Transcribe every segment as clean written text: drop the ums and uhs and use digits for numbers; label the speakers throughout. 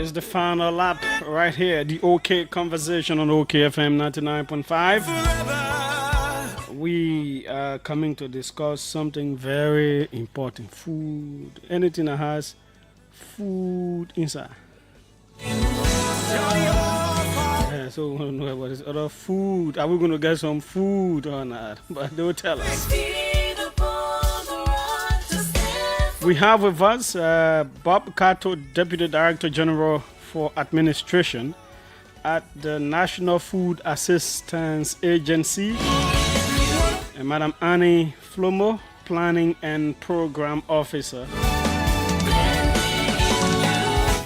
Speaker 1: is the final lap right here. The OK conversation on OKFM 99.5. We are coming to discuss something very important. Food. Anything that has food inside. Yeah, so we want to know about this other food. Are we going to get some food or not? But they'll tell us. We have with us Bob Cato, Deputy Director General for Administration at the National Food Assistance Agency, and Madam Annie Flomo, Planning and Program Officer.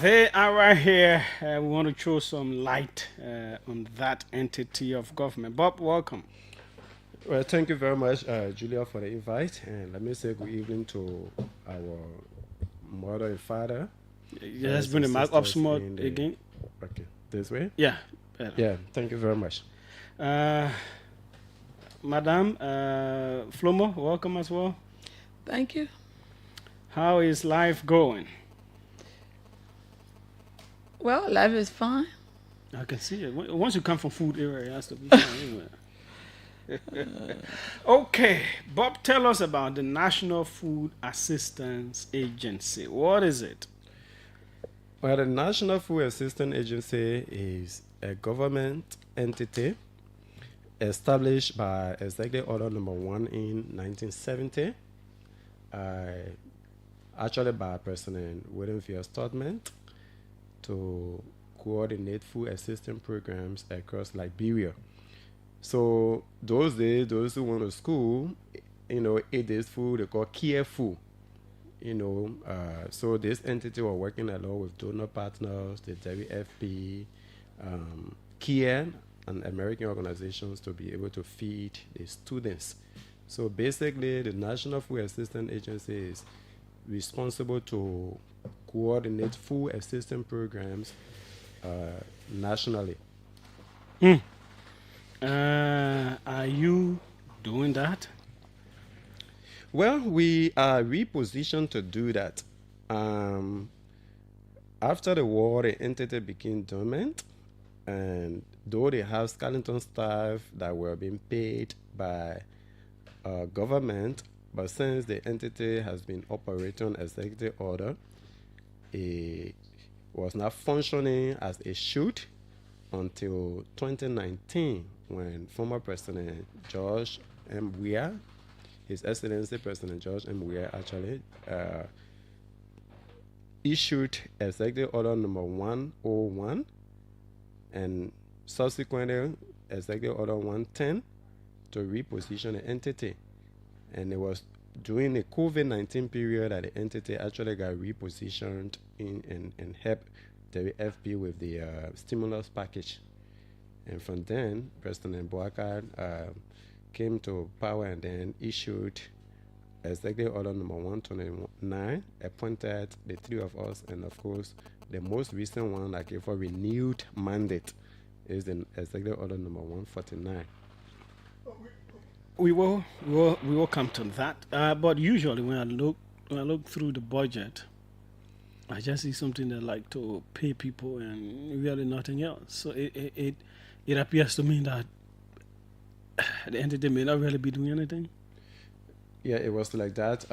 Speaker 1: They are right here. We want to throw some light on that entity of government. Bob, welcome.
Speaker 2: Well, thank you very much, Julia, for the invite. And let me say good evening to our mother and father.
Speaker 1: Let's bring the mic up small again.
Speaker 2: Okay, this way?
Speaker 1: Yeah.
Speaker 2: Yeah, thank you very much.
Speaker 1: Madam Flomo, welcome as well.
Speaker 3: Thank you.
Speaker 1: How is life going?
Speaker 3: Well, life is fine.
Speaker 1: I can see it. Once you come from food area, it has to be fine anyway. Okay, Bob, tell us about the National Food Assistance Agency. What is it?
Speaker 2: Well, the National Food Assistance Agency is a government entity established by Executive Order Number 1 in 1970, actually by President William V. Stodman, to coordinate food assistance programs across Liberia. So those days, those who went to school, ate this food they call care food. So this entity was working along with donor partners, the WFP, CARE, and American organizations to be able to feed the students. So basically, the National Food Assistance Agency is responsible to coordinate food assistance programs nationally.
Speaker 1: Are you doing that?
Speaker 2: Well, we are repositioned to do that. After the war, the entity became dormant, and though they have skeleton staff that were being paid by government, but since the entity has been operating on executive order, it was not functioning as it should until 2019, when former President George M. Weah, His Excellency President George M. Weah, actually issued Executive Order Number 101 and subsequently Executive Order 110 to reposition the entity. And it was during the COVID-19 period that the entity actually got repositioned and helped the FP with the stimulus package. And from then, President Boakai came to power and then issued Executive Order Number 129, appointed the three of us, and of course, the most recent one that gave a renewed mandate is the Executive Order Number 149.
Speaker 1: We will come to that. But usually, when I look through the budget, I just see something that like to pay people and really nothing else. So it appears to me that the entity may not really be doing anything.
Speaker 2: Yeah, it was like that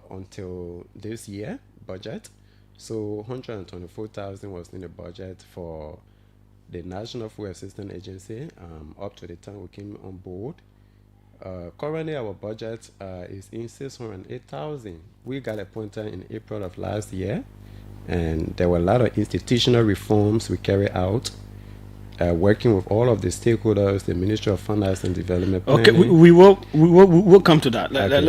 Speaker 2: until this year budget. So 124,000 was in the budget for the National Food Assistance Agency up to the time we came on board. Currently, our budget is in 608,000. We got appointed in April of last year, and there were a lot of institutional reforms we carried out, working with all of the stakeholders, the Ministry of Finance and Development Planning.
Speaker 1: Okay, we will come to that.
Speaker 2: Okay,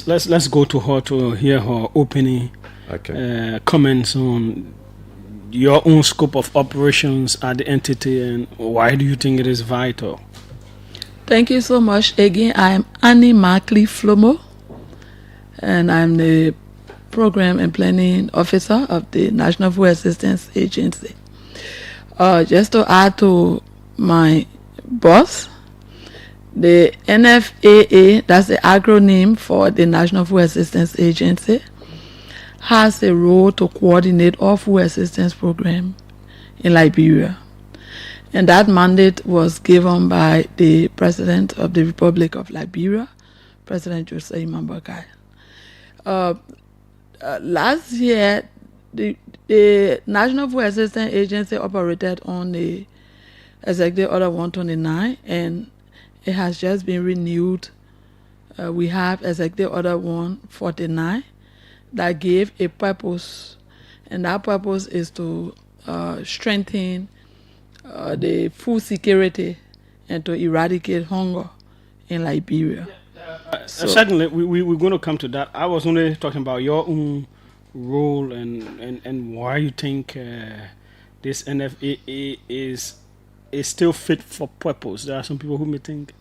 Speaker 1: Let's go to her to hear her opening comments on your own scope of operations at the entity and why do you think it is vital?
Speaker 3: Thank you so much. Again, I'm Annie Markley Flomo, and I'm the Program and Planning Officer of the National Food Assistance Agency. Just to add to my boss, the NFAA, that's the acronym for the National Food Assistance Agency, has a role to coordinate all food assistance programs in Liberia. And that mandate was given by the President of the Republic of Liberia, President Joseph Mambakai. Last year, the National Food Assistance Agency operated on the Executive Order 129, and it has just been renewed. We have Executive Order 149 that gave a purpose, and that purpose is to strengthen the food security and to eradicate hunger in Liberia.
Speaker 1: Certainly, we're going to come to that. I was only talking about your own role and why you think this NFAA is still fit for purpose. There are some people who may think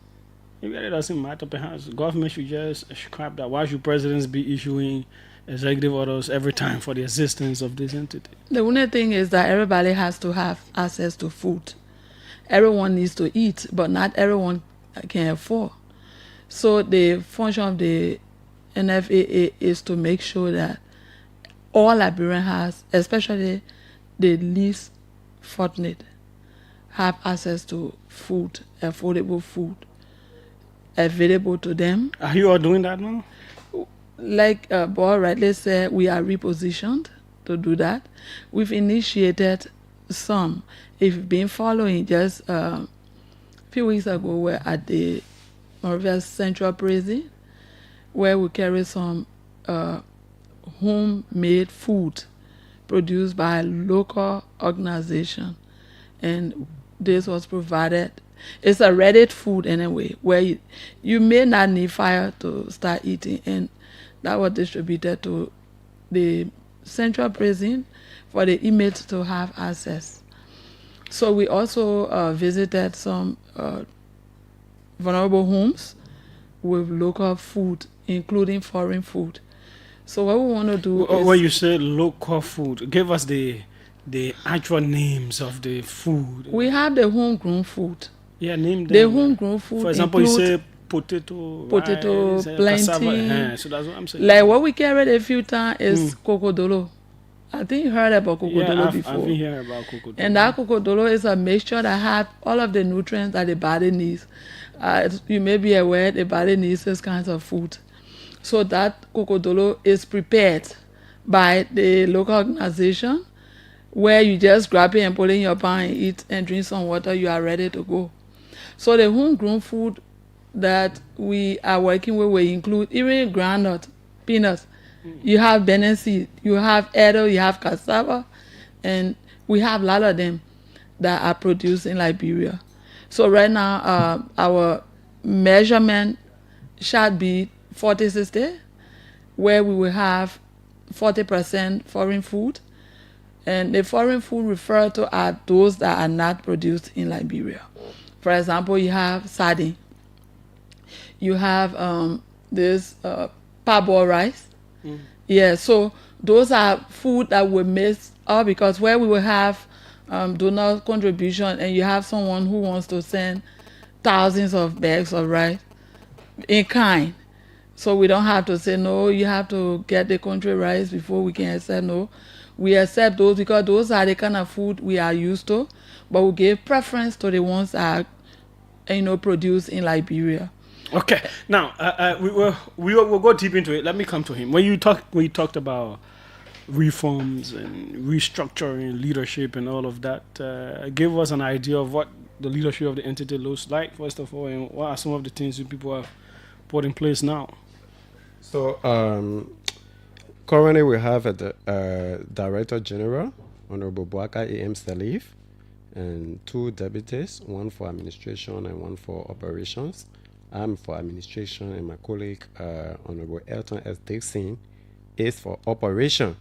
Speaker 1: maybe it doesn't matter. Perhaps government should just scrap that. Why should presidents be issuing executive orders every time for the existence of this entity?
Speaker 3: The only thing is that everybody has to have access to food. Everyone needs to eat, but not everyone can afford. So the function of the NFAA is to make sure that all Liberians has, especially the least fortunate, have access to food, affordable food, available to them.
Speaker 1: Are you all doing that now?
Speaker 3: Like Bob rightly said, we are repositioned to do that. We've initiated some. If you've been following, just a few weeks ago, we're at the Monrovia Central Prison, where we carry some homemade food produced by a local organization, and this was provided. It's a ready food anyway, where you may not need fire to start eating, and that was distributed to the Central Prison for the inmates to have access. So we also visited some vulnerable homes with local food, including foreign food. So what we want to do is...
Speaker 1: When you say local food, give us the actual names of the food.
Speaker 3: We have the homegrown food.
Speaker 1: Yeah, name them.
Speaker 3: The homegrown food.
Speaker 1: For example, you say potato, rice,
Speaker 3: plantain.
Speaker 1: Cassava. So that's what I'm saying.
Speaker 3: Like what we carried a few times is cocodolo. I think you heard about cocodolo before.
Speaker 1: I've been hearing about cocodolo.
Speaker 3: And that cocodolo is a mixture that has all of the nutrients that the body needs. You may be aware the body needs these kinds of food. So that cocodolo is prepared by the local organization, where you just grab it and put it in your pan and eat and drink some water, you are ready to go. So the homegrown food that we are working with will include even groundnut, peanuts. You have Benin seed, you have edo, you have cassava, and we have a lot of them that are produced in Liberia. So right now, our measurement should be 40-60, where we will have 40% foreign food. And the foreign food referred to are those that are not produced in Liberia. For example, you have sardine. You have this parboiled rice. Yeah, so those are food that we miss out, because where we will have donor contribution and you have someone who wants to send thousands of bags of rice in kind. So we don't have to say, no, you have to get the country rice before we can accept. No, we accept those because those are the kind of food we are used to, but we give preference to the ones that are, produced in Liberia.
Speaker 1: Okay, now we'll go deep into it. Let me come to him. When you talked about reforms and restructuring leadership and all of that, give us an idea of what the leadership of the entity looks like, first of all, and what are some of the things you people have put in place now?
Speaker 2: So currently we have a Director General, Honorable Boaka A.M. Salif, and 2 deputies, one for administration and one for operations. I'm for administration, and my colleague, Honorable Elton S. Dixon, is for operation.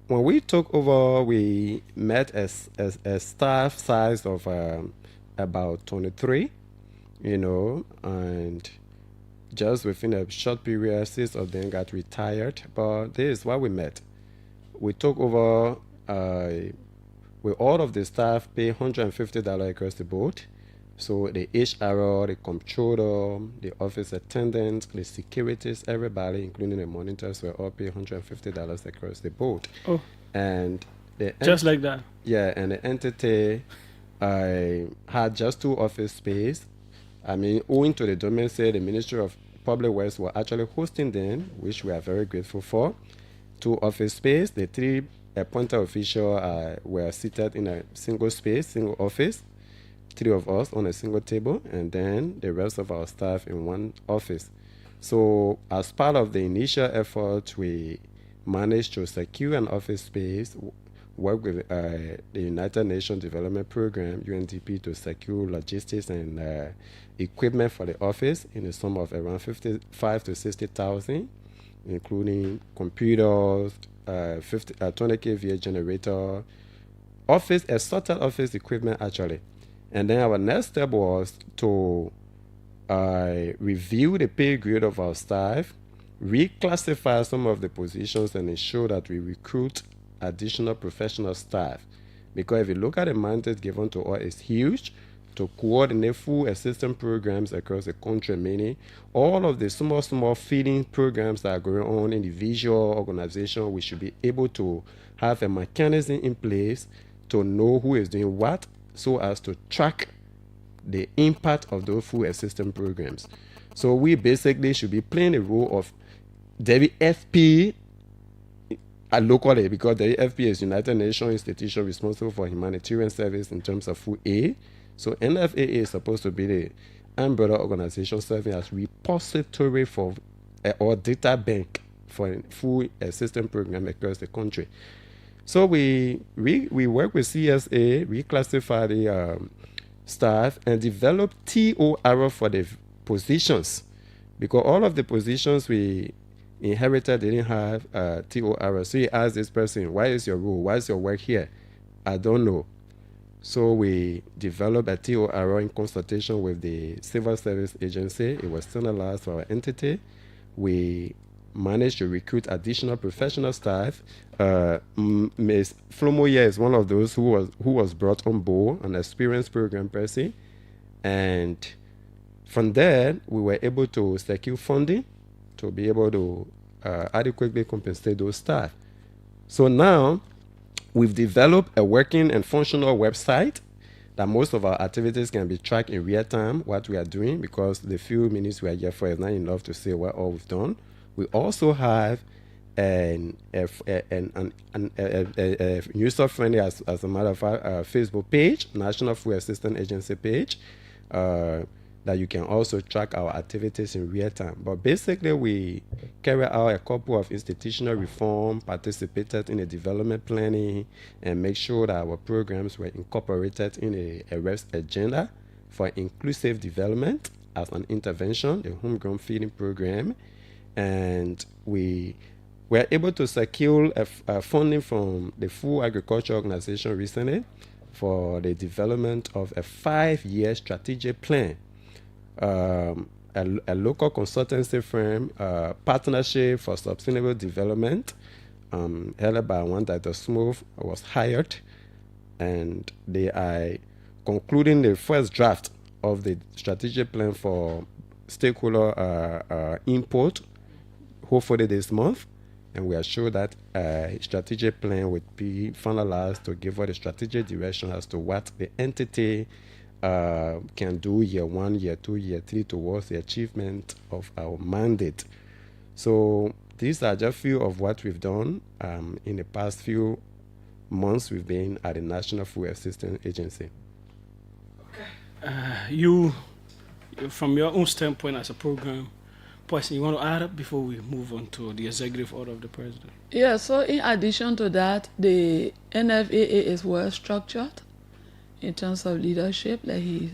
Speaker 2: When we took over, we met as a staff size of about 23, and just within a short period, 6 of them got retired. But this is why we met. We took over with all of the staff pay $150 across the board. So the HR, the controller, the office attendants, the securities, everybody, including the monitors, were all paid $150 across the board.
Speaker 1: Oh.
Speaker 2: And
Speaker 1: Just like that.
Speaker 2: Yeah, and the entity had just 2 office space. I mean, owing to the domain, say the Ministry of Public Works were actually hosting them, which we are very grateful for. 2 office space. The 3 appointed officials were seated in a single space, single office. 3 of us on a single table, and then the rest of our staff in one office. So, as part of the initial effort, we managed to secure an office space, work with the United Nations Development Program, UNDP, to secure logistics and equipment for the office in the sum of around 55 to 60,000, including computers, 20 kVA generator, assorted office equipment actually. And then our next step was to review the pay grade of our staff, reclassify some of the positions, and ensure that we recruit additional professional staff. Because if you look at the mandate given to us, it's huge to coordinate full assistance programs across the country, meaning all of the small feeding programs that are going on in the visual organization. We should be able to have a mechanism in place to know who is doing what, so as to track the impact of those full assistance programs. So we basically should be playing the role of WFP locally, because the WFP is United Nations institution responsible for humanitarian service in terms of food aid. So NFAA is supposed to be the umbrella organization serving as repository for or data bank for food assistance program across the country. So we work with CSA, reclassify the staff, and develop TOR for the positions, because all of the positions we inherited didn't have TOR. So you ask this person, "Why is your role? Why is your work here?" "I don't know." So we developed a TOR in consultation with the Civil Service Agency. It was standardized for our entity. We managed to recruit additional professional staff. Ms. Flomo here is one of those who was brought on board, an experienced program person. And from there, we were able to secure funding to be able to adequately compensate those staff. So now, we've developed a working and functional website that most of our activities can be tracked in real time, what we are doing, because the few minutes we are here for is not enough to say what all we've done. We also have a user-friendly, as a matter of fact, Facebook page, National Food Assistance Agency page, that you can also track our activities in real time. But basically, we carry out a couple of institutional reform, participated in the development planning, and make sure that our programs were incorporated in a REF's agenda for inclusive development as an intervention, the homegrown feeding program. And we were able to secure funding from the Food Agriculture Organization recently for the development of a 5-year strategic plan. A local consultancy firm, Partnership for Sustainable Development, headed by one Dr. Smooth, was hired, and they are concluding the first draft of the strategic plan for stakeholder input, hopefully this month. And we are sure that a strategic plan would be finalized to give us the strategic direction as to what the entity can do year 1, year 2, year 3 towards the achievement of our mandate. So these are just a few of what we've done in the past few months we've been at the National Food Assistance Agency.
Speaker 1: You, from your own standpoint as a program person, you want to add up before we move on to the executive order of the president?
Speaker 3: Yeah, so in addition to that, the NFAA is well structured in terms of leadership, like he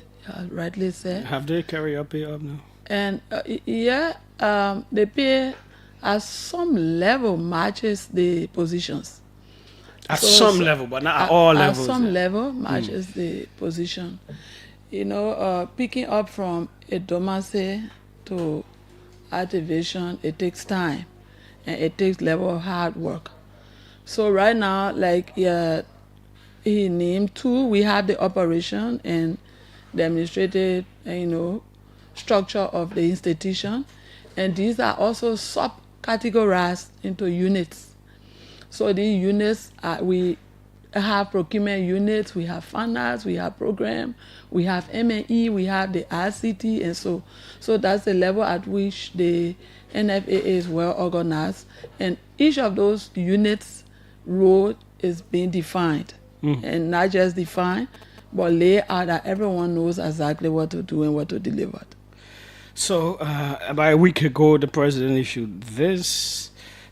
Speaker 3: rightly said.
Speaker 1: Have they carried up pay up now?
Speaker 3: And the pay at some level matches the positions.
Speaker 1: At some level, but not at all levels.
Speaker 3: At some level matches the position. You know, picking up from a dormancy to activation, it takes time and it takes level of hard work. So right now, like he named 2, we have the operation and the administrative, structure of the institution, and these are also sub-categorized into units. So these units, we have procurement units, we have finance, we have program, we have M&E, we have the ICT, and so that's the level at which the NFAA is well organized, and each of those units' role is being defined, and not just defined, but laid out that everyone knows exactly what to do and what to deliver.
Speaker 1: So, about a week ago, the president issued this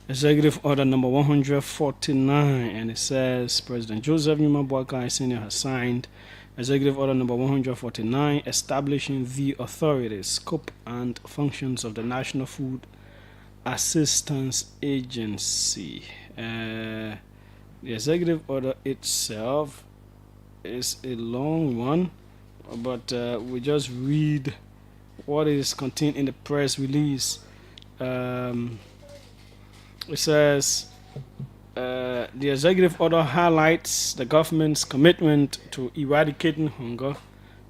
Speaker 1: executive order number 149, and it says President Joseph Numa Boakai Sr. has signed executive order number 149, establishing the authorities, scope, and functions of the National Food Assistance Agency. The executive order itself is a long one, but we just read what is contained in the press release. It says the executive order highlights the government's commitment to eradicating hunger,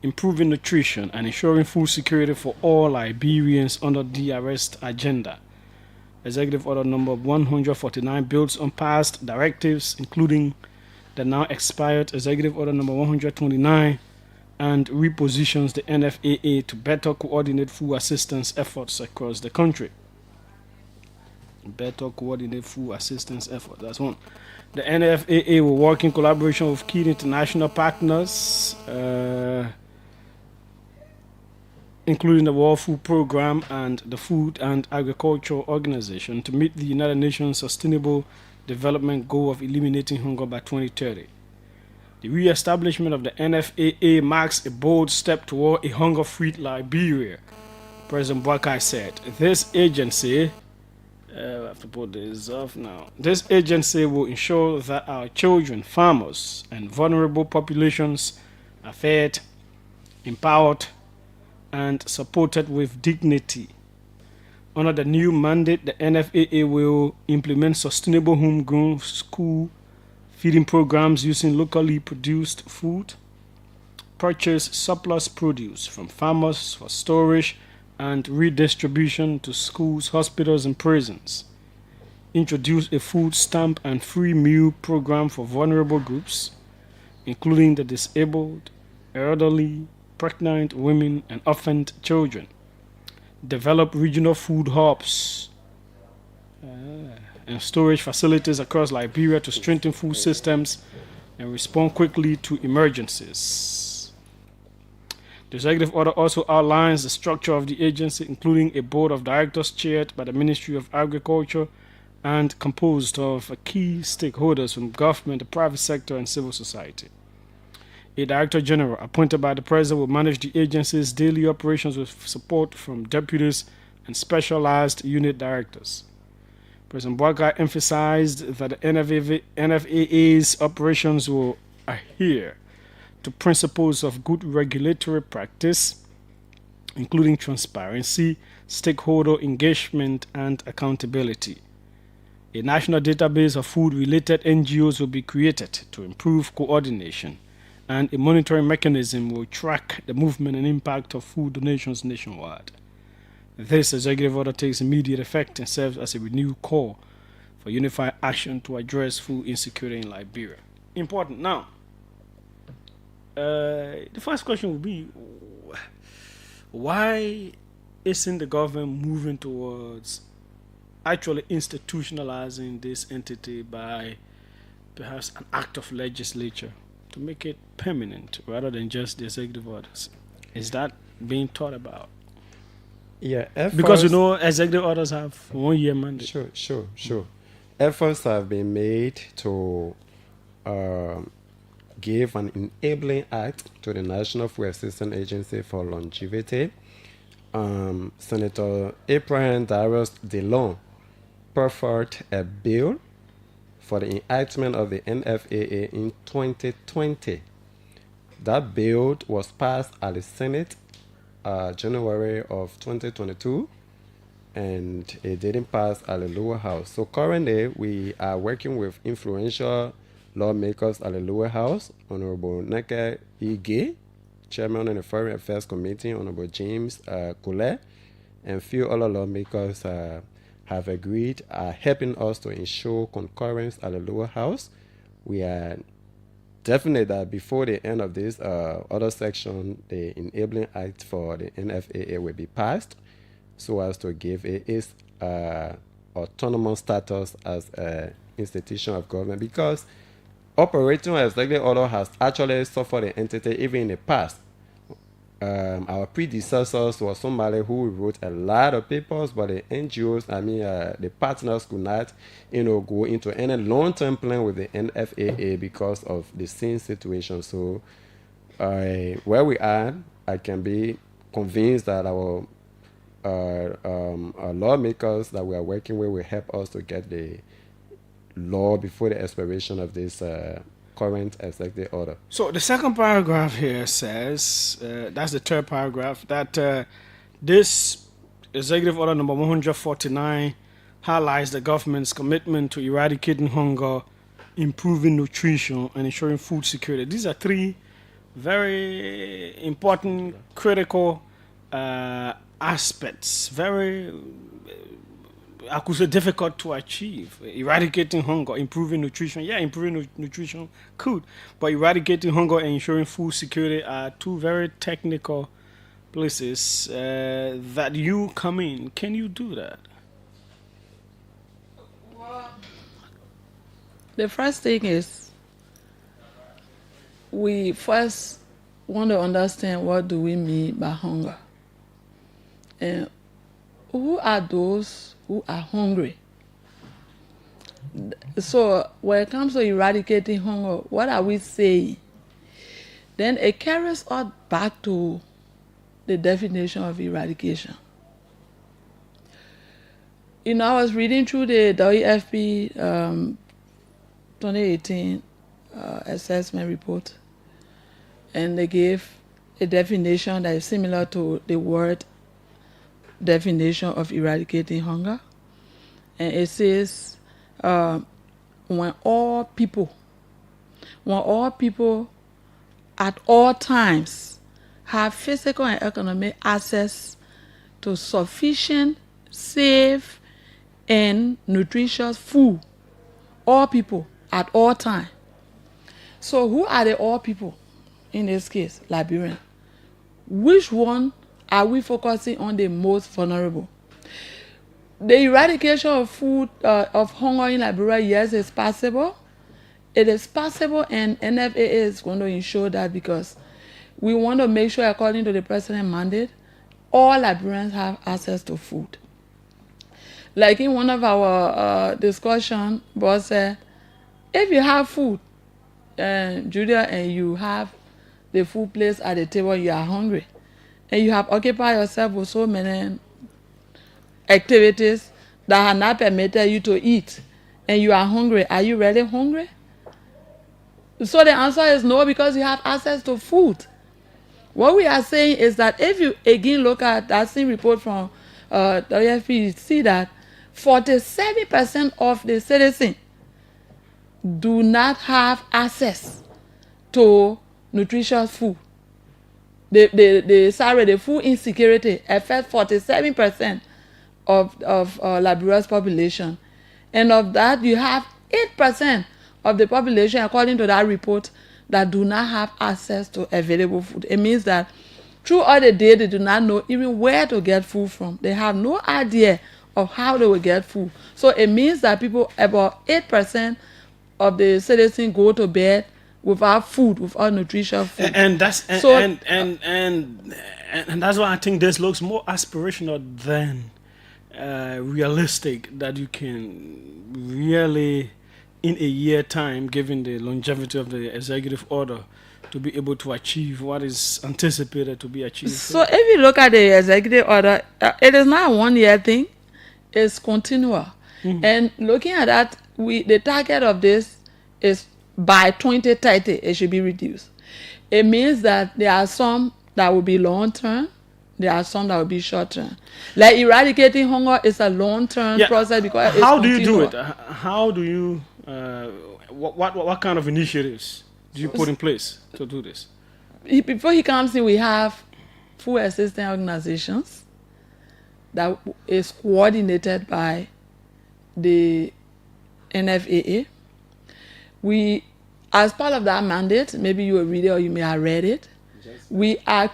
Speaker 1: improving nutrition, and ensuring food security for all Liberians under the Arrest agenda. Executive order number 149 builds on past directives, including the now expired executive order number 129, and repositions the NFAA to better coordinate food assistance efforts across the country. Better coordinate food assistance effort. That's one. The NFAA will work in collaboration with key international partners, including the World Food Programme and the Food and Agriculture Organization, to meet the United Nations Sustainable Development Goal of eliminating hunger by 2030. The re-establishment of the NFAA marks a bold step toward a hunger-free Liberia, President Boakai said. This agency I have to put this off now. This agency will ensure that our children, farmers, and vulnerable populations are fed, empowered, and supported with dignity. Under the new mandate, the NFAA will implement sustainable homegrown school feeding programs using locally produced food, purchase surplus produce from farmers for storage and redistribution to schools, hospitals, and prisons. Introduce a food stamp and free meal program for vulnerable groups, including the disabled, elderly, pregnant women, and orphaned children. Develop regional food hubs and storage facilities across Liberia to strengthen food systems and respond quickly to emergencies. The executive order also outlines the structure of the agency, including a board of directors chaired by the Ministry of Agriculture and composed of key stakeholders from government, the private sector, and civil society. A director general appointed by the president will manage the agency's daily operations with support from deputies and specialized unit directors. President Boakai emphasized that the NFAA's operations will adhere to principles of good regulatory practice, including transparency, stakeholder engagement, and accountability. A national database of food-related NGOs will be created to improve coordination, and a monitoring mechanism will track the movement and impact of food donations nationwide. This executive order takes immediate effect and serves as a renewed call for unified action to address food insecurity in Liberia. Important. Now, the first question would be, why isn't the government moving towards actually institutionalizing this entity by perhaps an act of legislature to make it permanent rather than just the executive orders? Is that being thought about?
Speaker 2: Yeah,
Speaker 1: because executive orders have 1 year mandate.
Speaker 2: Sure. Efforts have been made to give an enabling act to the National Food Assistance Agency for longevity. Senator Abraham Darius DeLong preferred a bill for the enactment of the NFAA in 2020. That bill was passed at the Senate January of 2022, and it didn't pass at the lower house. So currently we are working with influential lawmakers at the lower house, Honorable Neke Ige, Chairman of the Foreign Affairs Committee, Honorable James Coulet, and few other lawmakers have agreed, helping us to ensure concurrence at the lower house. We are definitely that before the end of this other section, the enabling act for the NFAA will be passed so as to give it its autonomous status as an institution of government, because operating executive order has actually suffered the entity even in the past. Our predecessors was somebody who wrote a lot of papers, but the NGOs, the partners could not, go into any long-term plan with the NFAA because of the same situation. So, where we are, I can be convinced that our lawmakers that we are working with will help us to get the law before the expiration of this current executive order.
Speaker 1: So the second paragraph here says, that's the third paragraph, that this executive order number 149 highlights the government's commitment to eradicating hunger, improving nutrition, and ensuring food security. These are three very important, critical aspects, very, I could say, difficult to achieve. Eradicating hunger, improving nutrition. Yeah, improving nutrition could, but eradicating hunger and ensuring food security are two very technical places that you come in. Can you do that?
Speaker 3: The first thing is we first want to understand what do we mean by hunger. And who are those who are hungry? So when it comes to eradicating hunger, what are we saying? Then it carries us back to the definition of eradication. I was reading through the WFP 2018 assessment report, and they gave a definition that is similar to the word definition of eradicating hunger. And it says when all people at all times have physical and economic access to sufficient, safe, and nutritious food, all people at all time. So who are the all people in this case? Liberian. Which one are we focusing on the most vulnerable? The eradication of food, of hunger in Liberia, yes, it's possible. It is possible, and NFAA is going to ensure that, because we want to make sure, according to the president's mandate, all Liberians have access to food. Like in one of our discussion, boss said, if you have food, Julia, and you have the food placed at the table, you are hungry, and you have occupied yourself with so many activities that have not permitted you to eat, and you are hungry, are you really hungry? So the answer is no, because you have access to food. What we are saying is that if you again look at that same report from WFP, you see that 47% of the citizens do not have access to nutritious food. The food insecurity affects 47% of Liberia's population. And of that, you have 8% of the population, according to that report, that do not have access to available food. It means that throughout the day, they do not know even where to get food from. They have no idea of how they will get food. So it means that about 8% of the citizens go to bed without food, without nutritious food.
Speaker 1: And that's that's why I think this looks more aspirational than realistic, that you can really, in a year time, given the longevity of the executive order, to be able to achieve what is anticipated to be achieved.
Speaker 3: So if you look at the executive order, it is not a 1 year thing, it's continual. Mm-hmm. And looking at that, the target of this is by 2030 it should be reduced. It means that there are some that will be long term, there are some that will be short term. Like eradicating hunger is a long term process, because
Speaker 1: how do you do it? How do you what kind of initiatives do you put in place to do this?
Speaker 3: Before he comes in, we have food assistance organizations that is coordinated by the NFAA. We as part of that mandate, maybe you will read it or you may have read it.
Speaker 2: Just
Speaker 3: We are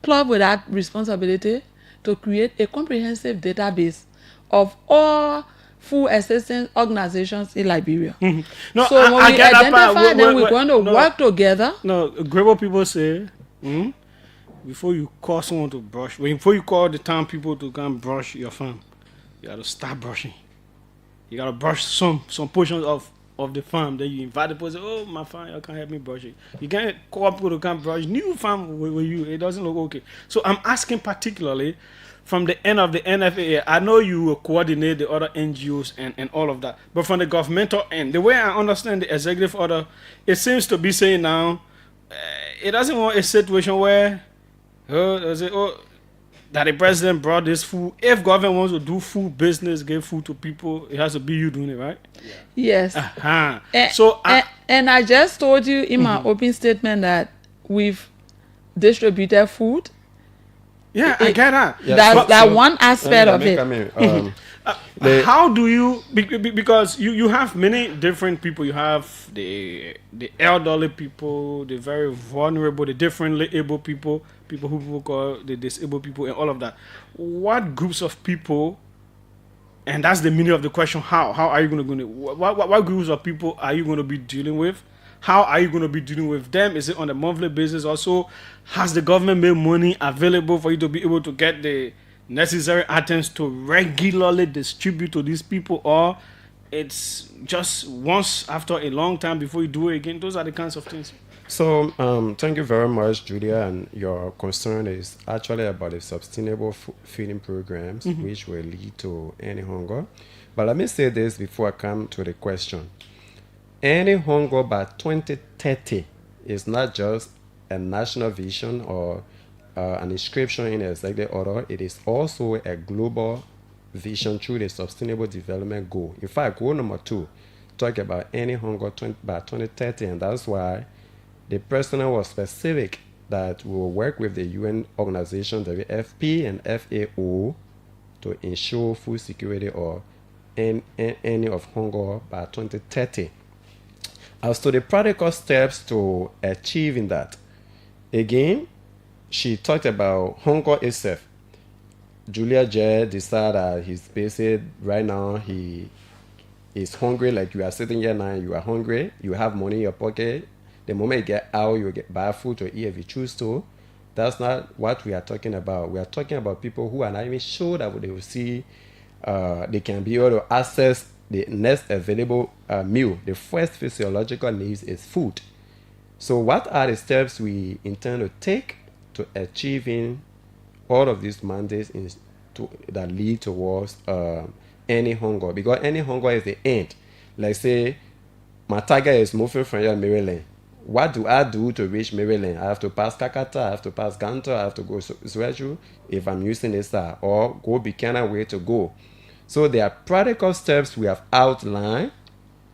Speaker 3: club with that responsibility to create a comprehensive database of all food assistance organizations in Liberia.
Speaker 1: No,
Speaker 3: So when we
Speaker 1: get that part.
Speaker 3: identify them, we're going to
Speaker 1: no,
Speaker 3: work together.
Speaker 1: No, Grebo people say, before you call someone to brush, before you call the town people to come brush your farm, you got to start brushing. You got to brush some portions of the farm. Then you invite the person, oh, my farm, you can't help me brush it. You can't call people to come brush new farm with you. It doesn't look okay. So I'm asking particularly from the end of the NFA. I know you will coordinate the other NGOs and all of that. But from the governmental end, the way I understand the executive order, it seems to be saying now, it doesn't want a situation where that the president brought this food. If government wants to do food business, give food to people, it has to be you doing it, right?
Speaker 3: Yes.
Speaker 1: So
Speaker 3: and I just told you in my opening statement that we've distributed food.
Speaker 1: Yeah, I get that.
Speaker 2: Yeah,
Speaker 3: That's
Speaker 2: so-
Speaker 3: one aspect of it.
Speaker 1: How do you because you have many different people. You have the elderly people, the very vulnerable, the differently able people who people call the disabled people, and all of that. What groups of people? And that's the meaning of the question. How are you going to what groups of people are you going to be dealing with? How are you going to be dealing with them? Is it on a monthly basis? Also, has the government made money available for you to be able to get the necessary items to regularly distribute to these people, or it's just once after a long time before you do it again? Those are the kinds of things.
Speaker 2: So, thank you very much, Julia. And your concern is actually about the sustainable feeding programs, which will lead to any hunger. But let me say this before I come to the question. Any hunger by 2030 is not just a national vision or an inscription in a executive order. It is also a global vision through the Sustainable Development Goal. In fact, goal number 2 talk about any hunger by 2030, and that's why the president was specific that we will work with the UN organization WFP and FAO to ensure food security or any of hunger by 2030. As to the practical steps to achieving that, again, she talked about hunger itself. Julius Jeh decided that he's busy right now. He is hungry, like you are sitting here now, you are hungry, you have money in your pocket. The moment you get out, you get buy food to eat if you choose to. That's not what we are talking about. We are talking about people who are not even sure that they will see, they can be able to access the next available meal. The first physiological needs is food. So what are the steps we intend to take to achieving all of these mandates that lead towards any hunger? Because any hunger is the end. Like say, my target is moving from here to Maryland. What do I do to reach Maryland? I have to pass Kakata, I have to pass Ganto, I have to go Sueju if I'm using this star, or go Buchanan way to go. So there are practical steps we have outlined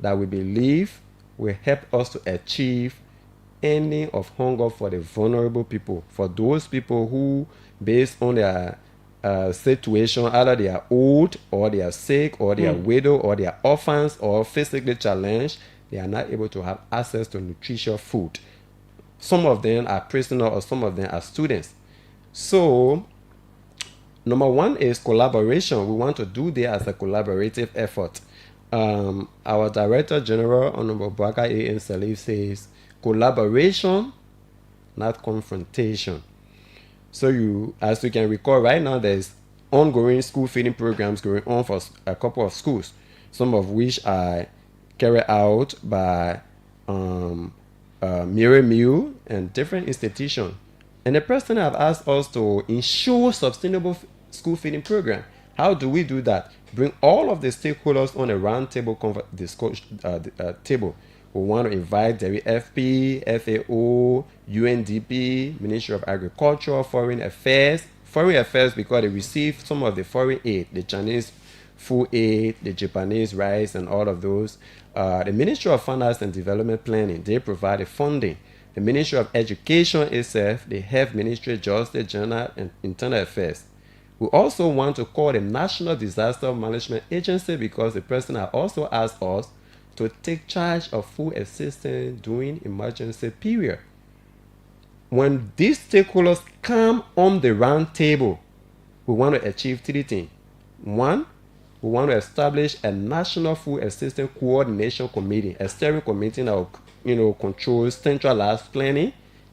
Speaker 2: that we believe will help us to achieve ending of hunger for the vulnerable people, for those people who, based on their situation, either they are old or they are sick or they are widow or they are orphans or physically challenged, they are not able to have access to nutritious food. Some of them are prisoners or some of them are students. So number 1 is collaboration. We want to do that as a collaborative effort. Our Director General, Honorable Bwaka A.N. Salif, says collaboration, not confrontation. So as you can recall, right now there's ongoing school feeding programs going on for a couple of schools, some of which are carried out by Mirror Meal and different institutions. And the president have asked us to ensure sustainable school feeding program. How do we do that? Bring all of the stakeholders on a round table table. We want to invite the FP, FAO, UNDP, Ministry of Agriculture, Foreign Affairs because they receive some of the foreign aid, the Chinese food aid, the Japanese rice, and all of those. The Ministry of Finance and Development Planning, they provide the funding. The Ministry of Education itself, the Health Ministry, Justice, General, and Internal Affairs. We also want to call the National Disaster Management Agency because the president has also asked us to take charge of food assistance during emergency period. When these stakeholders come on the round table, we want to achieve 3 things. 1, we want to establish a national food assistance coordination committee, a steering committee that will controls centralized planning,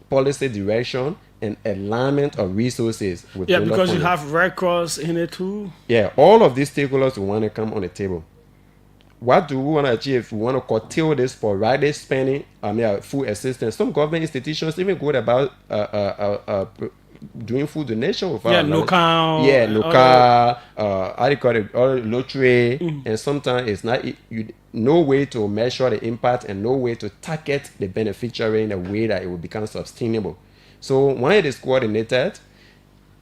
Speaker 2: policy direction, and alignment of resources with
Speaker 1: Yeah,
Speaker 2: donor
Speaker 1: because you
Speaker 2: funding.
Speaker 1: have records in it too.
Speaker 2: Yeah, all of these stakeholders we want to come on the table. What do we want to achieve? We want to curtail this sporadic spending, food assistance. Some government institutions even go about doing food donation without
Speaker 1: Yeah, no count.
Speaker 2: yeah, local, how do you call it, or lottery, and sometimes it's not no way to measure the impact and no way to target the beneficiary in a way that it will become sustainable. So when it is coordinated,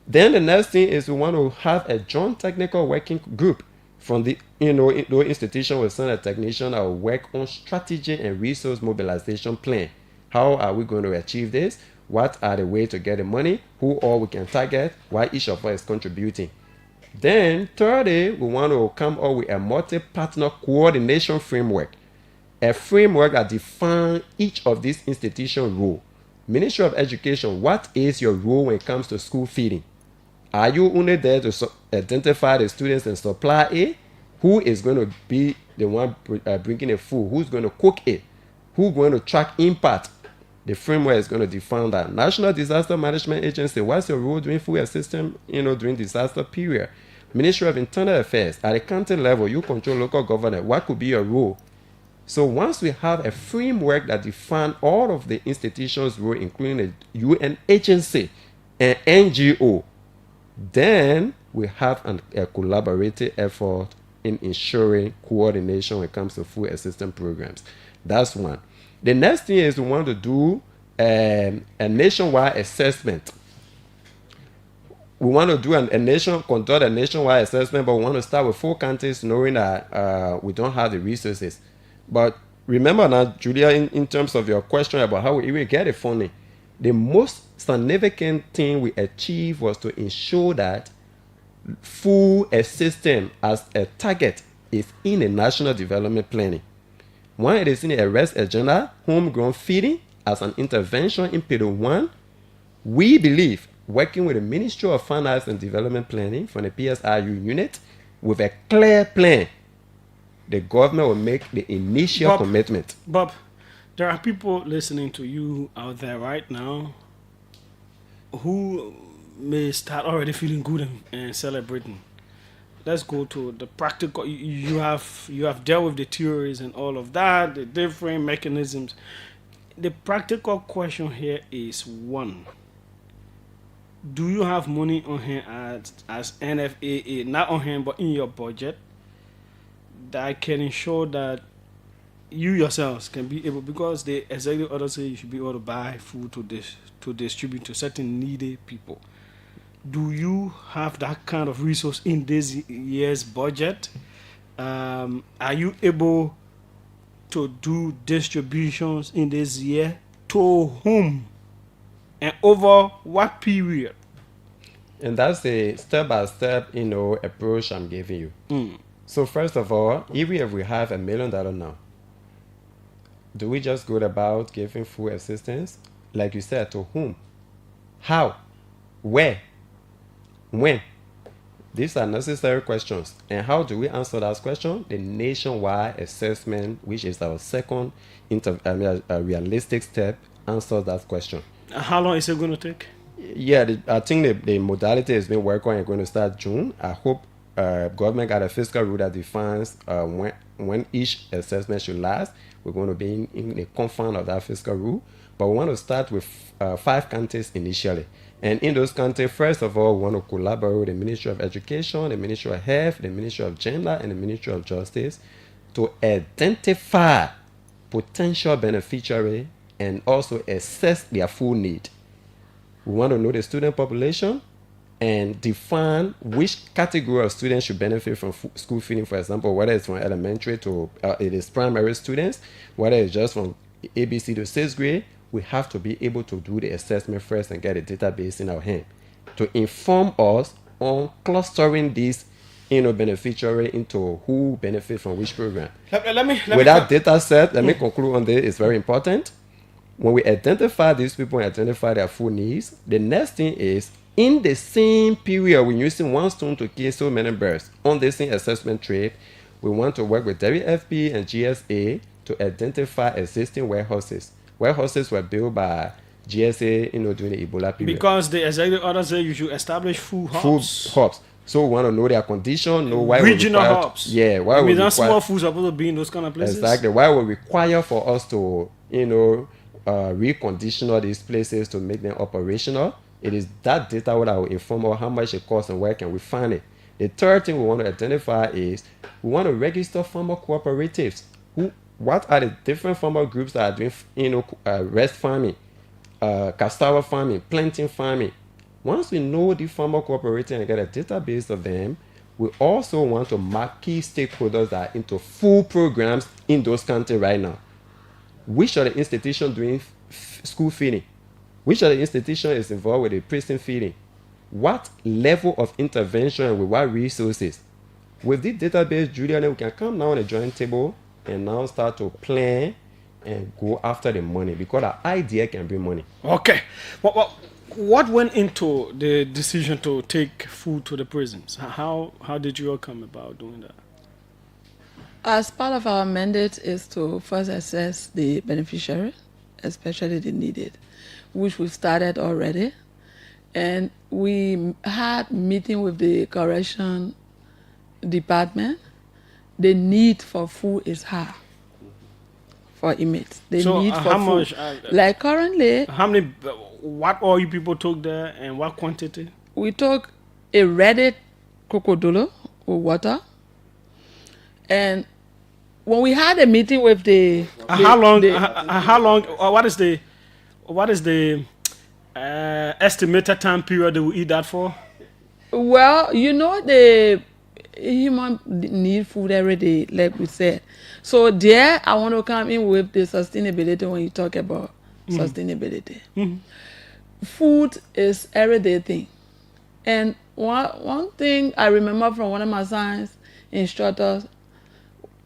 Speaker 2: then the next thing is we want to have a joint technical working group from the institution will send a technician that will work on strategy and resource mobilization plan. How are we going to achieve this? What are the ways to get the money? Who all we can target? Why each of us is contributing? Then thirdly, we want to come up with a multi-partner coordination framework. A framework that defines each of these institutions' role. Ministry of Education, what is your role when it comes to school feeding? Are you only there to identify the students and supply it? Who is going to be the one bringing the food? Who's going to cook it? Who's going to track impact? The framework is going to define that. National Disaster Management Agency, what's your role during food assistance, during disaster period? Ministry of Internal Affairs, at the county level, you control local government. What could be your role? So once we have a framework that defines all of the institutions' role, including the UN agency and NGO, then we have a collaborative effort in ensuring coordination when it comes to food assistance programs. That's one. The next thing is we want to do a nationwide assessment. We want to do conduct a nationwide assessment, but we want to start with 4 counties, knowing that we don't have the resources. But remember now, Julia, in terms of your question about how we even get the funding, the most significant thing we achieved was to ensure that food assistance as a target is in the national development planning. When it is in the arrest agenda, homegrown feeding as an intervention in Pillar 1, we believe, working with the Ministry of Finance and Development Planning from the PSIU unit, with a clear plan, the government will make the initial commitment.
Speaker 1: Bob, there are people listening to you out there right now who may start already feeling good and celebrating. Let's go to the practical. You have dealt with the theories and all of that, the different mechanisms. The practical question here is 1. Do you have money on hand as NFAA, not on hand but in your budget, that can ensure that you yourselves can be able, because the executive order say you should be able to buy food to distribute to certain needy people. Do you have that kind of resource in this year's budget? Are you able to do distributions in this year? To whom? And over what period?
Speaker 2: And that's a step-by-step, approach I'm giving you. So first of all, even if we have $1 million now, do we just go about giving food assistance? Like you said, to whom? How? Where? When? These are necessary questions. And how do we answer that question? The nationwide assessment, which is our second realistic step, answers that question.
Speaker 1: How long is it going to take?
Speaker 2: Yeah, I think the modality has been working on and going to start June. I hope government got a fiscal rule that defines when each assessment should last. We're going to be in the confine of that fiscal rule. But we want to start with 5 counties initially. And in those counties, first of all, we want to collaborate with the Ministry of Education, the Ministry of Health, the Ministry of Gender, and the Ministry of Justice to identify potential beneficiaries and also assess their full need. We want to know the student population and define which category of students should benefit from school feeding, for example, whether it's from elementary to it is primary students, whether it's just from ABC to 6th grade. We have to be able to do the assessment first and get a database in our hand to inform us on clustering these beneficiary into who benefit from which program.
Speaker 1: Let me
Speaker 2: With that data set, let me conclude on this. It's very important. When we identify these people and identify their full needs, the next thing is, in the same period, we're using one stone to kill so many birds. On the same assessment trip, we want to work with WFP and GSA to identify existing warehouses. Warehouses were built by GSA, during the Ebola period.
Speaker 1: Because the executive order says you should establish food hubs.
Speaker 2: Food hubs. So we want to know their condition, know why
Speaker 1: regional
Speaker 2: we require,
Speaker 1: hubs.
Speaker 2: Yeah, why we require
Speaker 1: small foods are supposed to be in those kind of places.
Speaker 2: Exactly. Why we require for us to, recondition all these places to make them operational. It is that data that will inform us how much it costs and where can we find it. The third thing we want to identify is we want to register farmer cooperatives. What are the different farmer groups that are doing, rice farming, cassava farming, plantain farming. Once we know the farmer cooperative and get a database of them, we also want to mark key stakeholders that are into full programs in those countries right now. Which are the institutions doing school feeding? Which of the institution is involved with the prison feeding? What level of intervention and with what resources? With this database, Julian, we can come now on a joint table and now start to plan and go after the money, because our idea can bring money.
Speaker 1: Okay. What went into the decision to take food to the prisons? How did you all come about doing that?
Speaker 3: As part of our mandate is to first assess the beneficiary, especially the needed, which we've started already. And we had meeting with the correction department. The need for food is high for inmates. The need for
Speaker 1: how
Speaker 3: food.
Speaker 1: Much?
Speaker 3: Like currently,
Speaker 1: how many? What all you people took there and what quantity?
Speaker 3: We took a ready cocodolo with water, and when we had a meeting with
Speaker 1: how long? What is the estimated time period they will eat that for?
Speaker 3: Well, the human need food every day, like we said. So there, I want to come in with the sustainability when you talk about sustainability. Mm-hmm. Food is everyday thing. And one thing I remember from one of my science instructors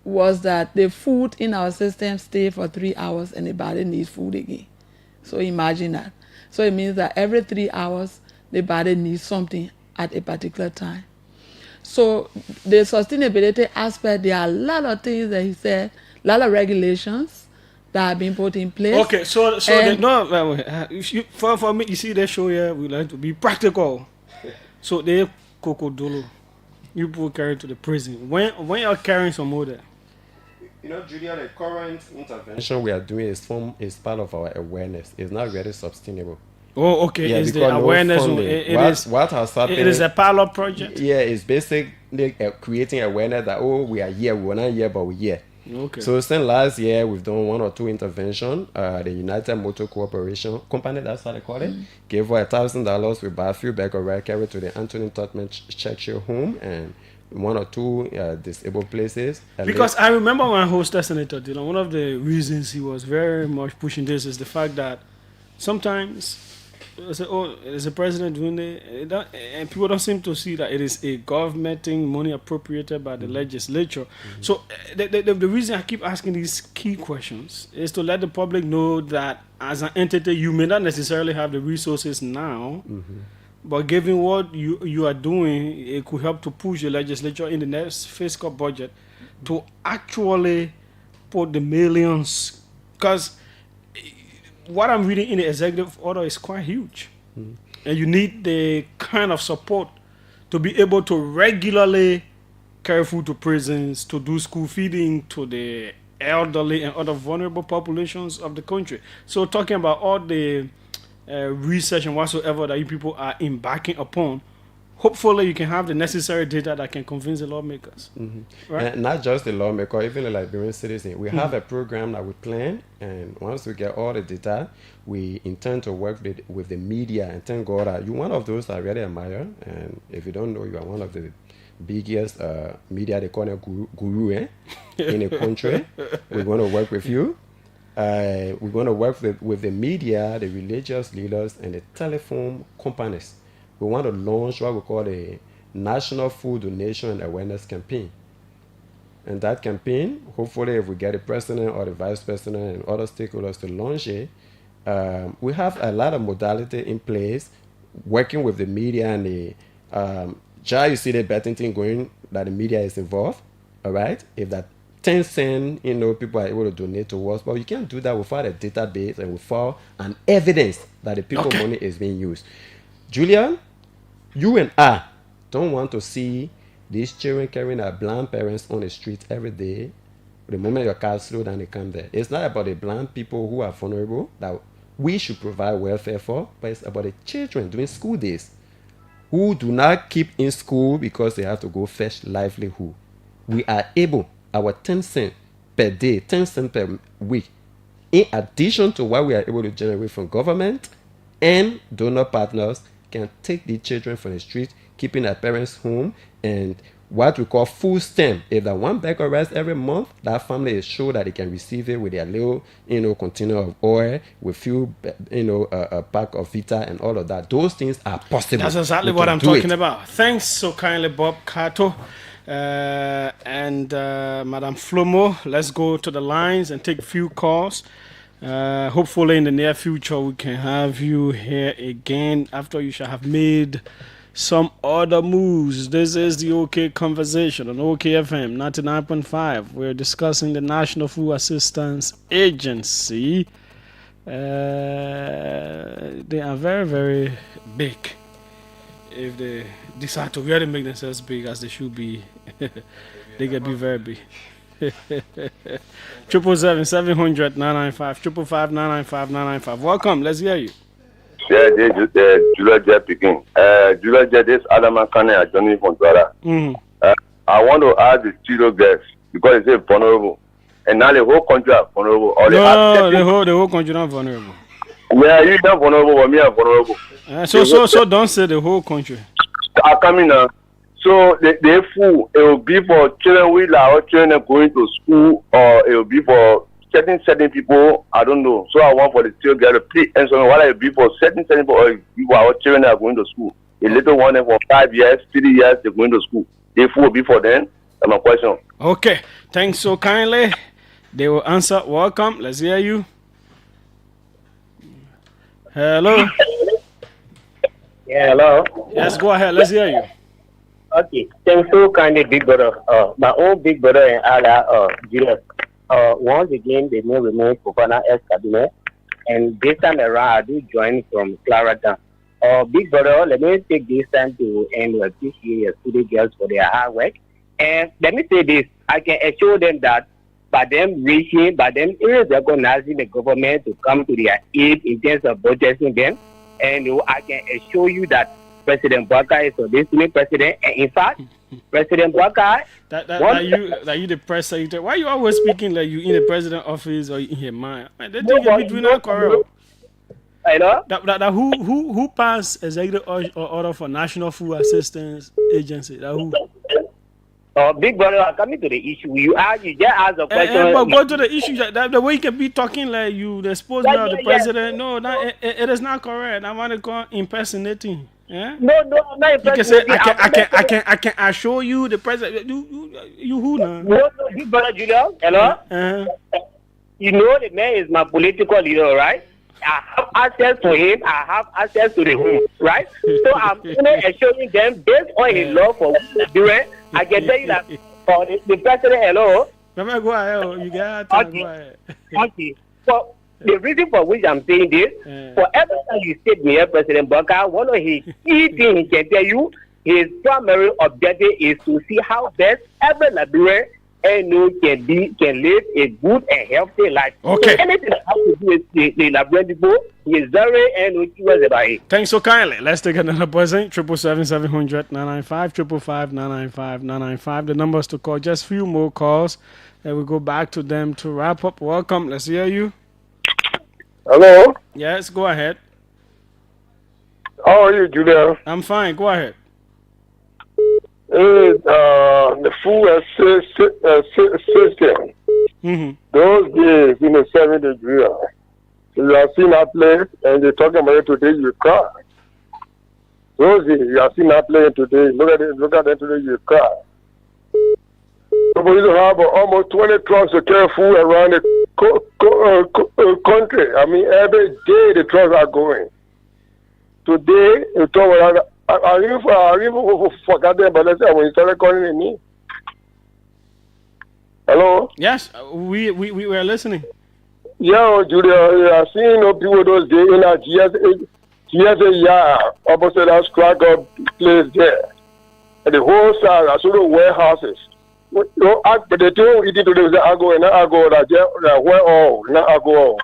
Speaker 3: was that the food in our system stays for 3 hours and the body needs food again. So imagine that. So it means that every 3 hours, the body needs something at a particular time. So the sustainability aspect, there are a lot of things that he said, a lot of regulations that have been put in place.
Speaker 1: Okay, for me, you see that show here, we like to be practical. So they cocodolo, you people carry to the prison. When you're carrying some more there?
Speaker 2: Julia, the current intervention we are doing is part of our awareness. It's not really sustainable.
Speaker 1: Oh, okay.
Speaker 2: Yeah,
Speaker 1: it's the awareness.
Speaker 2: What has happened?
Speaker 1: It is a pilot project.
Speaker 2: Yeah, it's basically creating awareness that we are here. We're not here, but we're here.
Speaker 1: Okay.
Speaker 2: So since last year, we've done 1 or 2 interventions. The United Motor Corporation Company, that's how they call it, gave her $1,000. We buy a few bags of rice, carry to the Anthony Totman Churchill home, and 1 or 2 disabled places.
Speaker 1: Because I remember when I hosted Senator Dillon, one of the reasons he was very much pushing this is the fact that sometimes I say, is the president doing it? And people don't seem to see that it is a government thing, money appropriated by the legislature. Mm-hmm. So the reason I keep asking these key questions is to let the public know that as an entity, you may not necessarily have the resources now, but given what you are doing, it could help to push the legislature in the next fiscal budget to actually put the millions, because what I'm reading in the executive order is quite huge. And you need the kind of support to be able to regularly carry food to prisons, to do school feeding to the elderly and other vulnerable populations of the country. So talking about all the research and whatsoever that you people are embarking upon, hopefully you can have the necessary data that can convince the lawmakers. Right?
Speaker 2: And not just the lawmaker, even the Liberian citizen. We have a program that we plan, and once we get all the data, we intend to work with the media. And thank God that you're one of those I really admire. And if you don't know, you are one of the biggest media, they call it guru in the country. We're going to work with you. We're going to work with the media, the religious leaders, and the telephone companies. We want to launch what we call a National Food Donation and Awareness Campaign. And that campaign, hopefully, if we get the president or the vice president and other stakeholders to launch it, we have a lot of modality in place, working with the media and the. You see the betting thing going that the media is involved, all right? If that 10 cents, people are able to donate to us, but you can't do that without a database and without an evidence that the people money is being used. Julian, you and I don't want to see these children carrying their blind parents on the street every day. The moment your car slow down, they come there. It's not about the blind people who are vulnerable that we should provide welfare for, but it's about the children during school days who do not keep in school because they have to go fetch livelihood. We are able, our 10 cents per day, 10 cents per week, in addition to what we are able to generate from government and donor partners, can take the children from the street, keeping their parents home, and what we call food stamp. If that one bag of rice every month, that family is sure that they can receive it with their little, container of oil, with few, a pack of Vita and all of that. Those things are possible.
Speaker 1: That's exactly what I'm talking about. Thanks so kindly, Bob Kato and Madam Flomo. Let's go to the lines and take a few calls. Hopefully in the near future we can have you here again after you shall have made some other moves. This is the OK Conversation on OKFM 99.5. We're discussing the National Food Assistance Agency. They are very, very big. If they decide to really make themselves big as they should be, they can be very big. 777-700-995, 555-995-995. Welcome, let's hear you.
Speaker 4: Yeah, this is Julius Jeh speaking. Julius Jeh, this Adama Kane are joining from Dwara. I want to ask the studio guests, because they say vulnerable, and now the whole country are vulnerable. Or
Speaker 1: no, the whole country not vulnerable.
Speaker 4: Yeah, you not vulnerable, but me are vulnerable.
Speaker 1: So don't say the whole country.
Speaker 4: I come in now. So the food, it will be for children with our children going to school, or it will be for certain people, I don't know. So I want for the children to get a plea, and so what it will be for certain people, or people our children that are going to school. A little one for 5 years, 3 years, they're going to school. The food will be for them. That's my question.
Speaker 1: Okay, thanks so kindly. They will answer. Welcome. Let's hear you. Hello.
Speaker 5: Yeah, hello.
Speaker 1: Yes, go ahead. Let's hear you.
Speaker 5: Okay, thanks so kindly, big brother. My own big brother and Allah, Julius. Once again, the name remains Fofana S. Cabinet, and this time around, I do join from Clarendon. Big brother, let me take this time to appreciate your student girls for their hard work. And let me say this, I can assure them that by them recognizing the government to come to their aid in terms of budgeting them, and I can assure you that President Bwaka is a listening president, and in fact, President Bwaka.
Speaker 1: That you the press secretary. Why you always speaking like you in the president office or in your mind? Man, they think between our corrupt.
Speaker 5: Hello.
Speaker 1: That who passed executive order for National Food Assistance Agency? That who?
Speaker 5: Big brother, coming to the issue, you just ask a question.
Speaker 1: But go to the issue. The way you can be talking like you the spokesman of the president. No, it is not correct. I want to call impersonating. Yeah?
Speaker 5: No, I'm not impersonating.
Speaker 1: I can assure you the president. You who now?
Speaker 5: No, Big brother Julius. Hello. You know the man is my political leader, right? I have access to him. I have access to the home, right? So I'm only assuring them based on his love for doing. I can tell you that for the president, hello.
Speaker 1: Go ahead. You got time. Go ahead.
Speaker 5: Okay. So the reason for which I'm saying this, for every time you state me, President Bwaka, one of his key things he can tell you, his primary objective is to see how best every Liberian can live a good and healthy life.
Speaker 1: Okay.
Speaker 5: So anything that has to do with the Liberian people, he is very curious about it.
Speaker 1: Thanks so kindly. Let's take another person. 777-700-995, 555-995-995. The numbers to call. Just few more calls, and we'll go back to them to wrap up. Welcome. Let's hear you.
Speaker 4: Hello.
Speaker 1: Yes, go ahead.
Speaker 4: How are you, Julia?
Speaker 1: I'm fine. Go ahead.
Speaker 4: The food system. Those days in the 70s, you have seen that place and they're talking about it today, you cry.
Speaker 6: Rosie, you have seen her playing today. Look at them today, you cry. So we used to have almost 20 trucks to carry food around the country. I mean, every day the trucks are going. Today, you talk about, I even forgot them, but let's say when you started calling me. Hello?
Speaker 1: Yes, we were listening.
Speaker 6: Yeah, Julia, I've seen people those days in our GSA yard, opposite that crack up place there. And the whole side, I saw the warehouses. But the two eating today was I go and I go that where all, not I go.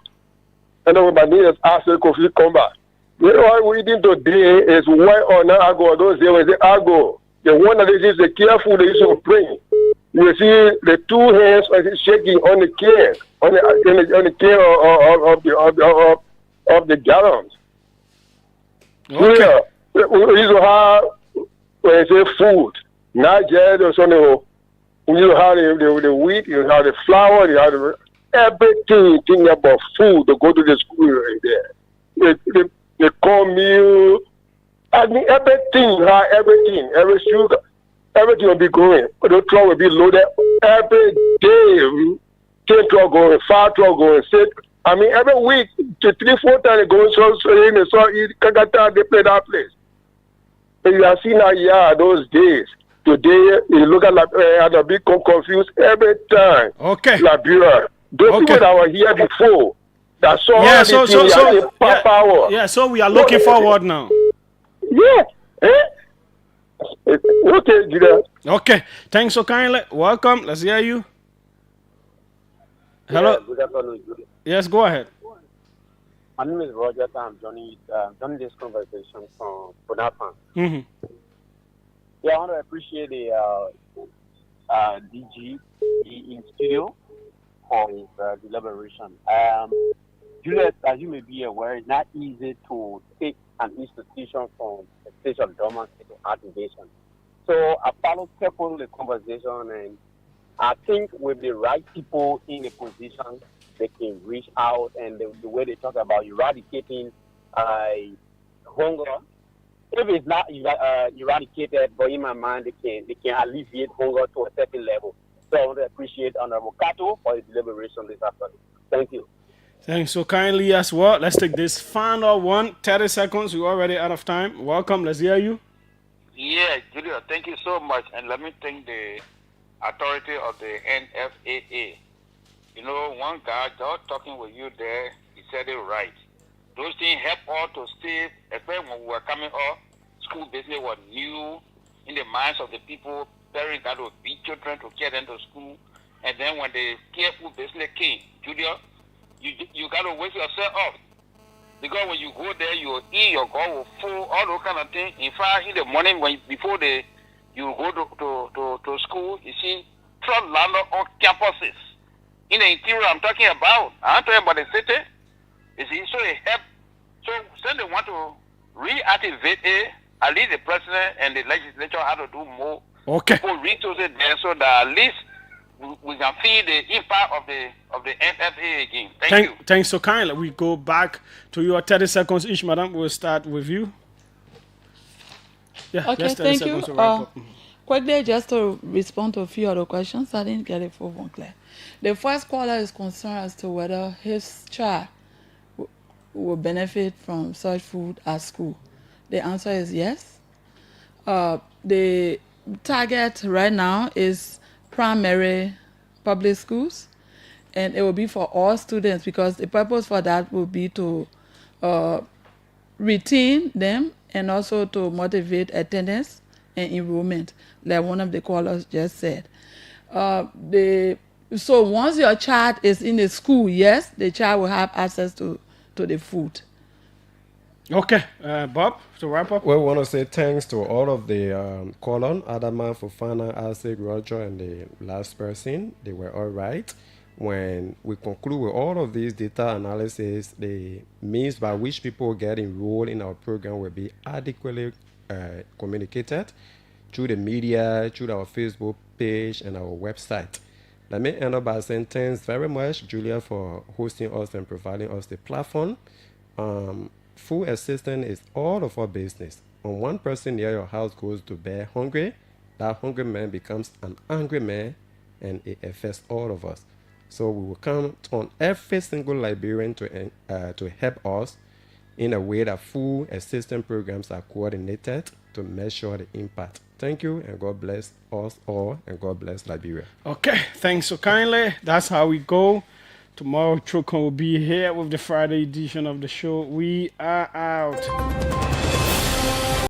Speaker 6: And then when my neighbors asked if could come back. You know what we eating today is where or not I go. Those days when they I go. The one that is just the careful they used to bring. You see the two hands shaking on the can, on the can of the gallons.
Speaker 1: Okay.
Speaker 6: Yeah, we used to have when you say food, not just or something. We used to have the wheat, you have the flour, you have everything thinking about food to go to the school right there. The cornmeal, I mean everything, every sugar. Everything will be going. The truck will be loaded every day. 10 truck going, 5 truck going, 6. I mean, every week, 3-4 times going. So in the so Kagata, they play that place. And you have seen that, yeah, those days. Today, you look at the big confused every time.
Speaker 1: Okay.
Speaker 6: Liberia. Those people that were here before, that saw
Speaker 1: yeah, so we are looking forward now.
Speaker 6: Yeah. Okay, Judah.
Speaker 1: Okay, thanks so kindly. Welcome. Let's hear you. Hello.
Speaker 7: Yeah, good afternoon, Julius.
Speaker 1: Yes, go ahead.
Speaker 7: My name is Roger. I'm joining this conversation from Bonapan.
Speaker 1: Mm-hmm.
Speaker 7: Yeah, I want to appreciate the DG in studio for his deliberation. Julius, as you may be aware, it's not easy to take an institution from a stage of dormancy to activation. So I followed carefully the conversation, and I think with the right people in the position, they can reach out, and the way they talk about eradicating hunger, if it's not eradicated, but in my mind, they can alleviate hunger to a certain level. So I want to appreciate Honorable Kato for his deliberation this afternoon. Thank you.
Speaker 1: Thanks so kindly as well. Let's take this final one. 30 seconds. We're already out of time. Welcome. Let's hear you.
Speaker 8: Yeah, Julia, thank you so much. And let me thank the authority of the NFAA. You know, one guy just talking with you there, he said it right. Those things help all to stay, especially when we were coming up, school business was new in the minds of the people. Parents got to beat children to get them to school. And then when the careful business came, Julia, you got to wake yourself up. Because when you go there, you will eat, your gut will full, all those kind of things. In fact, in the morning, before you go to school, you see truck landed on campuses. In the interior, I'm talking about. I'm talking about the city. You see, so it help. So since they want to reactivate it, at least the president and the legislature have to do more.
Speaker 1: Okay.
Speaker 8: Put resources there so that at least we can feel the impact of the NFA again. Thank you.
Speaker 1: Thanks so kindly. We go back to your 30 seconds each, madam. We'll start with you. Yeah.
Speaker 3: Okay, thank you. Quickly, just to respond to a few other questions, I didn't get it full one clear. The first caller is concerned as to whether his child will benefit from such food at school. The answer is yes. The target right now is primary public schools, and it will be for all students because the purpose for that will be to retain them and also to motivate attendance and enrollment, like one of the callers just said. So once your child is in the school, yes, the child will have access to the food.
Speaker 1: Okay, Bob, to wrap up.
Speaker 2: We want to say thanks to all of the call-on, Adama, Fofana, Asik, Roger, and the last person. They were all right. When we conclude with all of these data analysis, the means by which people get enrolled in our program will be adequately communicated through the media, through our Facebook page, and our website. Let me end up by saying thanks very much, Julia, for hosting us and providing us the platform. Food assistance is all of our business. when one person near your house goes to bed hungry, that hungry man becomes an angry man, and it affects all of us. So we will count on every single Liberian to help us in a way that food assistance programs are coordinated to measure the impact. Thank you, and God bless us all, and God bless Liberia.
Speaker 1: Okay, thanks so kindly. That's how we go. Tomorrow, Trocon will be here with the Friday edition of the show. We are out.